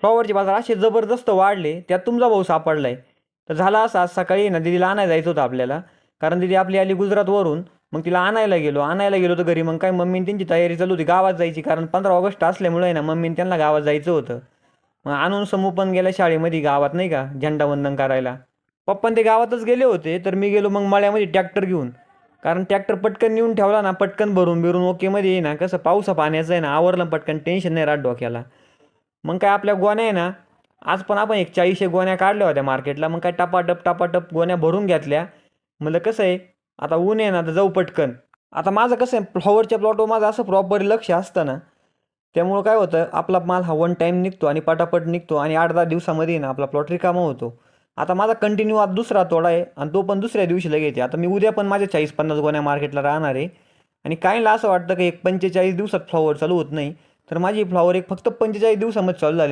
फ्लॉवरचे बाजार असे जबरदस्त वाढले, त्यात तुमचा भाऊ सापडला आहे. तर झालं असं, आज सकाळी ना दीदीला आणायला जायचं होतं आपल्याला, कारण दीदी आपली आली गुजरातवरून. मग तिला आणायला गेलो तर घरी. मग काय मम्मीने त्यांची तयारी चालू होती गावात जायची, कारण 15 ऑगस्ट असल्यामुळे ना मम्मीने त्यांना गावात जायचं होतं. मग आणून समू पण गेल्या शाळेमध्ये गावात नाही का झेंडावंदन करायला. पप्पन ते गावातच गेले होते, तर मी गेलो मग मळ्यामध्ये ट्रॅक्टर घेऊन. कारण ट्रॅक्टर पटकन नेऊन ठेवला ना, पटकन भरून बिरून ओकेमध्ये आहे ना, कसं पावसा पाण्याचं आहे ना, आवरलं पटकन, टेन्शन नाही राहत डोक्याला. मग काय आपल्या गोण्या आहे ना, आज पण आपण एक 40 गोण्या काढल्या होत्या मार्केटला. मग काय टपाटप गोण्या भरून घेतल्या. म्हणलं कसं आहे, आता ऊन आहे ना, तर जाऊ पटकन. आता माझं कसं आहे, फ्लॉवरच्या प्लॉटवर माझं असं प्रॉपर लक्ष असतं ना, त्यामुळं काय होतं, आपला माल हा वन टाईम निघतो आणि पटापट निघतो आणि 8-10 दिवसामध्ये ना आपला प्लॉट रिकामा होतो. आता माझा कंटिन्यू आज दुसरा तोडा आहे आणि तो पण दुसऱ्या दिवशी लगेच आहे. आता मी उद्या पण माझ्या 40-50 गोण्या मार्केटला राहणार आहे. आणि काहींना असं वाटतं की एक 45 दिवसात फ्लॉवर चालू होत नाही, तर माझी फ्लॉवर एक फक्त 45 दिवसामध्ये चालू झालेली